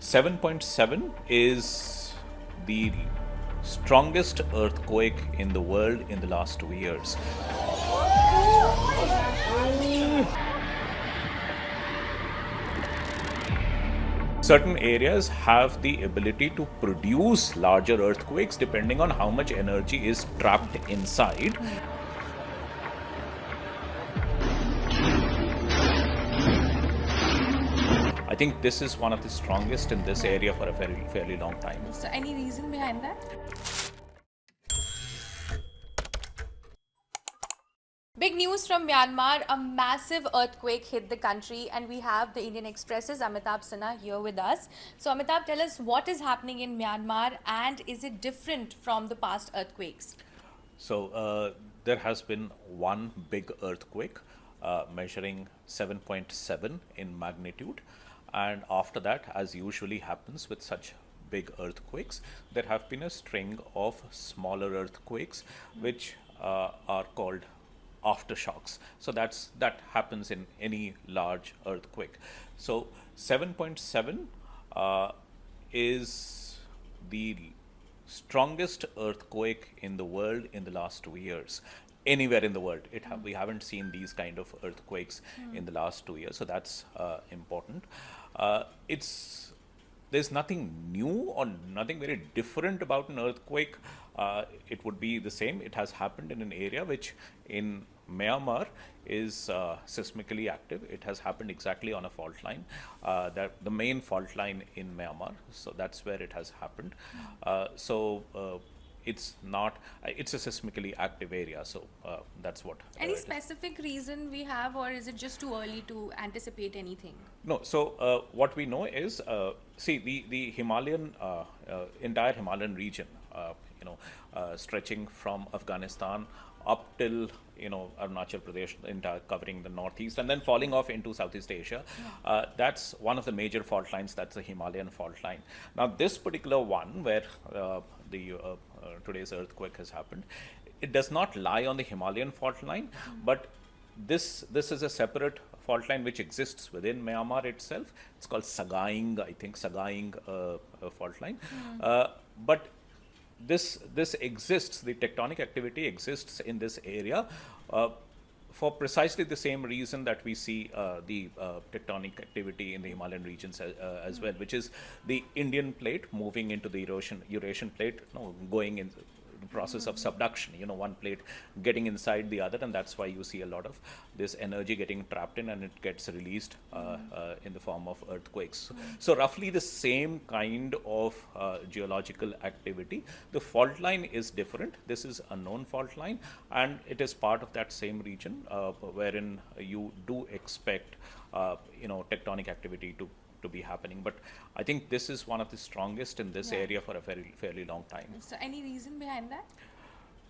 7.7 is the strongest earthquake in the world in the last 2 years. Certain areas have the ability to produce larger earthquakes depending on how much energy is trapped inside. I think this is one of the strongest in this area for a fairly long time. So any reason behind that? Big news from Myanmar, a massive earthquake hit the country and we have the Indian Express's Amitabh Sinha here with us. So Amitabh, tell us what is happening in Myanmar and is it different from the past earthquakes? So there has been one big earthquake measuring 7.7 in magnitude. And after that, as usually happens with such big earthquakes, there have been a string of smaller earthquakes which are called aftershocks. So that happens in any large earthquake. So 7.7 is the strongest earthquake in the world in the last 2 years. Anywhere in the world, we haven't seen these kind of earthquakes in the last 2 years, so that's important. There's nothing new or nothing very different about an earthquake. It would be the same. It has happened in an area which in Myanmar is seismically active. It has happened exactly on a fault line, the main fault line in Myanmar. So that's where it has happened. It's a seismically active area. So that's what. Any specific reason we have, or is it just too early to anticipate anything? No. So what we know is, the Himalayan, entire Himalayan region, stretching from Afghanistan up till Arunachal Pradesh, covering the northeast, and then falling off into Southeast Asia. That's one of the major fault lines. That's the Himalayan fault line. Now, this particular one, where today's earthquake has happened, it does not lie on the Himalayan fault line, but this is a separate fault line which exists within Myanmar itself. It's called Sagaing fault line, but this exists. The tectonic activity exists in this area for precisely the same reason that we see the tectonic activity in the Himalayan regions as well, which is the Indian plate moving into the Eurasian plate, going in the process of subduction, one plate getting inside the other, and that's why you see a lot of this energy getting trapped in and it gets released in the form of earthquakes. So roughly the same kind of geological activity. The fault line is different. This is a known fault line and it is part of that same region wherein you do expect tectonic activity to be happening. But I think this is one of the strongest in this area for a fairly long time. So any reason behind that?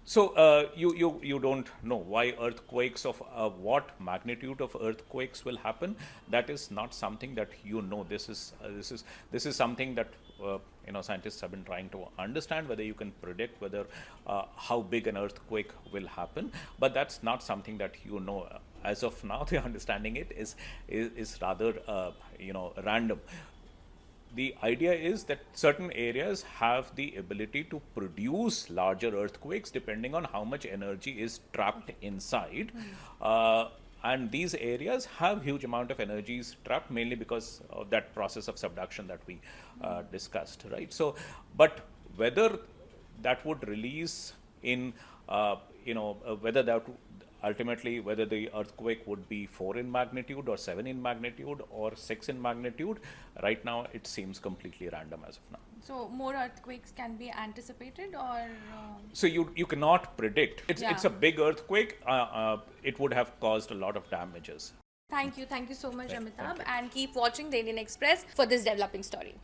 So you don't know why earthquakes of what magnitude of earthquakes will happen. That is not something that This is something that scientists have been trying to understand, whether you can predict whether how big an earthquake will happen. But that's not something that as of now. The understanding is rather random. The idea is that certain areas have the ability to produce larger earthquakes depending on how much energy is trapped inside. And these areas have huge amount of energies trapped, mainly because of that process of subduction that we discussed, right? So, but whether that would release in, whether that ultimately, whether the earthquake would be 4 in magnitude or 7 in magnitude or 6 in magnitude, right now it seems completely random as of now. So more earthquakes can be anticipated, or? So you cannot predict. It's a big earthquake. It would have caused a lot of damages. Thank you so much, Amitabh, and keep watching the Indian Express for this developing story.